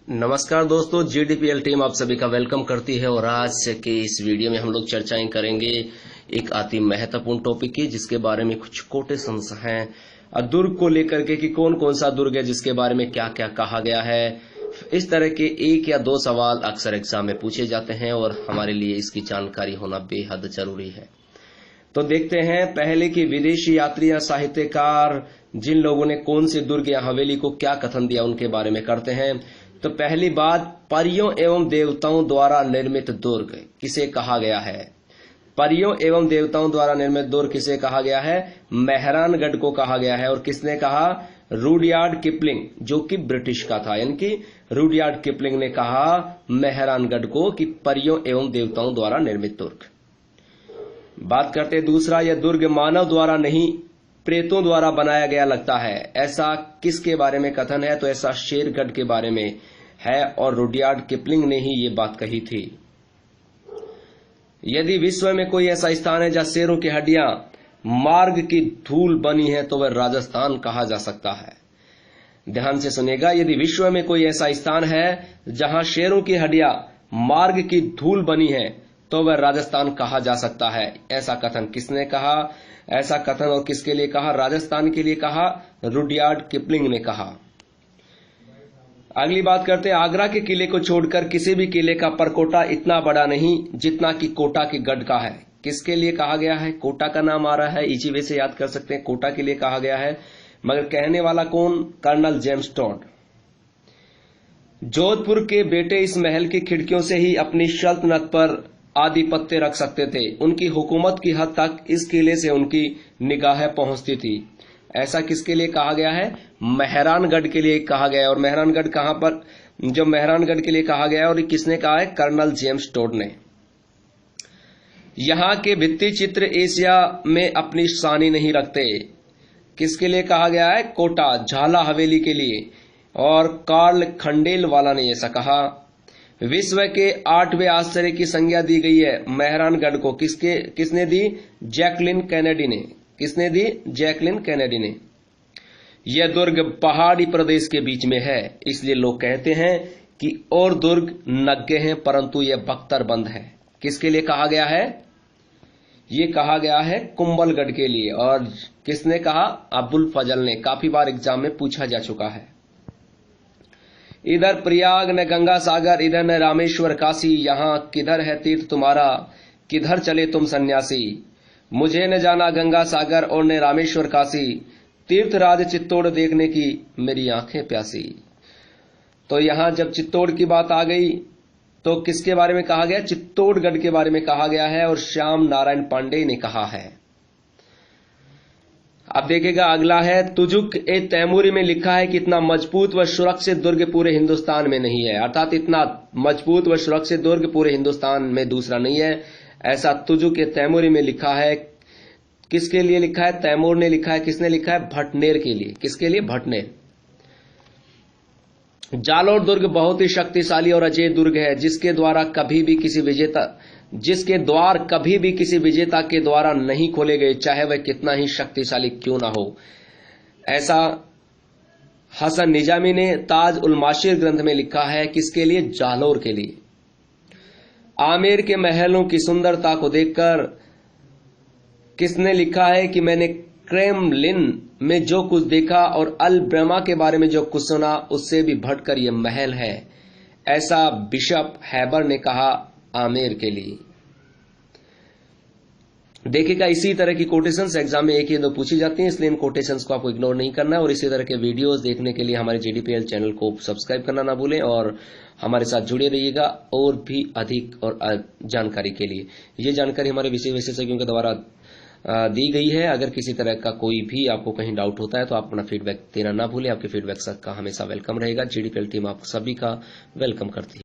नमस्कार दोस्तों, जीडीपीएल टीम आप सभी का वेलकम करती है। और आज के इस वीडियो में हम लोग चर्चाएं करेंगे एक अति महत्वपूर्ण टॉपिक की, जिसके बारे में कुछ कोटेशंस हैं दुर्ग को लेकर के कि कौन कौन सा दुर्ग है, जिसके बारे में क्या क्या कहा गया है। इस तरह के एक या दो सवाल अक्सर एग्जाम में पूछे जाते हैं और हमारे लिए इसकी जानकारी होना बेहद जरूरी है। तो देखते हैं पहले की विदेशी यात्री या साहित्यकार जिन लोगों ने कौन से दुर्ग या हवेली को क्या कथन दिया, उनके बारे में करते हैं। तो पहली बात, परियों एवं देवताओं द्वारा निर्मित दुर्ग किसे कहा गया है? परियों एवं देवताओं द्वारा निर्मित दुर्ग किसे कहा गया है? मेहरानगढ़ को कहा गया है। और किसने कहा? रुडयार्ड किपलिंग, जो कि ब्रिटिश का था। यानी कि रुडयार्ड किपलिंग ने कहा मेहरानगढ़ को कि परियों एवं देवताओं द्वारा निर्मित दुर्ग। बात करते दूसरा, यह दुर्ग मानव द्वारा नहीं प्रेतों द्वारा बनाया गया लगता है। ऐसा किसके बारे में कथन है? तो ऐसा शेरगढ़ के बारे में है और रुडयार्ड किपलिंग ने ही ये बात कही थी। यदि विश्व में कोई ऐसा स्थान है जहां शेरों की हड्डियां मार्ग की धूल बनी है तो वह राजस्थान कहा जा सकता है। ध्यान से सुनेगा, यदि विश्व में कोई ऐसा स्थान है जहां शेरों की हड्डियां मार्ग की धूल बनी है तो वह राजस्थान कहा जा सकता है। ऐसा कथन किसने कहा? ऐसा कथन और किसके लिए कहा? राजस्थान के लिए कहा, रुडयार्ड किपलिंग ने कहा। अगली बात करते हैं, आगरा के किले को छोड़कर किसी भी किले का परकोटा इतना बड़ा नहीं जितना कि कोटा के गढ़ का है। किसके लिए कहा गया है? कोटा का नाम आ रहा है, इजी वे से याद कर सकते हैं, कोटा के लिए कहा गया है। मगर कहने वाला कौन? Colonel James Tod. जोधपुर के बेटे इस महल की खिड़कियों से ही अपनी सल्तनत पर आधिपत्य रख सकते थे। उनकी हुकूमत की हद तक इस किले से उनकी निगाहें पहुंचती थी। ऐसा किसके लिए कहा गया है? मेहरानगढ़ के लिए कहा गया है। और मेहरानगढ़ कहां पर? जो मेहरानगढ़ के लिए कहा गया है और किसने कहा है? कर्नल जेम्स टॉड ने। यहां के भित्ति चित्र एशिया में अपनी शानी नहीं रखते। किसके लिए कहा गया है? कोटा झाला हवेली के लिए। और कार्ल खंडेलवाला ने ऐसा कहा। विश्व के 8वें आश्चर्य की संज्ञा दी गई है मेहरानगढ़ को। किसने दी? जैकलिन कैनेडी ने। किसने दी? जैकलिन कैनेडी ने। यह दुर्ग पहाड़ी प्रदेश के बीच में है, इसलिए लोग कहते हैं कि और दुर्ग नग्गे हैं, परंतु यह बख्तरबंद है। किसके लिए कहा गया है? यह कहा गया है कुंभलगढ़ के लिए। और किसने कहा? अबुल फजल ने। काफी बार एग्जाम में पूछा जा चुका है। इधर प्रयाग न गंगा सागर, इधर न रामेश्वर काशी, यहाँ किधर है तीर्थ तुम्हारा, किधर चले तुम सन्यासी। मुझे न जाना गंगा सागर और न रामेश्वर काशी, तीर्थ राज चित्तौड़ देखने की मेरी आंखें प्यासी। तो यहां जब चित्तौड़ की बात आ गई तो किसके बारे में कहा गया? चित्तौड़गढ़ के बारे में कहा गया है और श्याम नारायण पांडे ने कहा है। अब देखिएगा अगला है, तुजुक ए तैमूरी में लिखा है कि इतना मजबूत व सुरक्षित दुर्ग पूरे हिंदुस्तान में नहीं है। अर्थात इतना मजबूत व सुरक्षित दुर्ग पूरे हिंदुस्तान में दूसरा नहीं है। ऐसा तुजुक ए तैमूरी में लिखा है। किसके लिए लिखा है? तैमूर ने लिखा है। किसने लिखा है? भटनेर के लिए। किसके लिए? भटनेर। जालोर दुर्ग बहुत ही शक्तिशाली और अजेय दुर्ग है, जिसके द्वार कभी भी किसी विजेता के द्वारा नहीं खोले गए, चाहे वह कितना ही शक्तिशाली क्यों ना हो। ऐसा हसन निजामी ने ताज उल माशिर ग्रंथ में लिखा है। किसके लिए? जालोर के लिए। आमेर के महलों की सुंदरता को देखकर किसने लिखा है कि मैंने क्रेमलिन में जो कुछ देखा और अल ब्रह्मा के बारे में जो कुछ सुना, उससे भी बढ़कर यह महल है। ऐसा बिशप हैबर ने कहा आमेर के लिए। देखिएगा इसी तरह की कोटेशंस एग्जाम में एक ही दो पूछी जाती हैं, इसलिए इन कोटेशंस को आपको इग्नोर नहीं करना है। और इसी तरह के वीडियोस देखने के लिए हमारे जीडीपीएल चैनल को सब्सक्राइब करना ना भूलें और हमारे साथ जुड़े रहिएगा और भी अधिक और जानकारी के लिए। ये जानकारी हमारे विशेषज्ञों के द्वारा दी गई है। अगर किसी तरह का कोई भी आपको कहीं डाउट होता है तो आप अपना फीडबैक देना ना भूलें। आपके फीडबैक का हमेशा वेलकम रहेगा। जीडीपीएल टीम आप सभी का वेलकम करती है।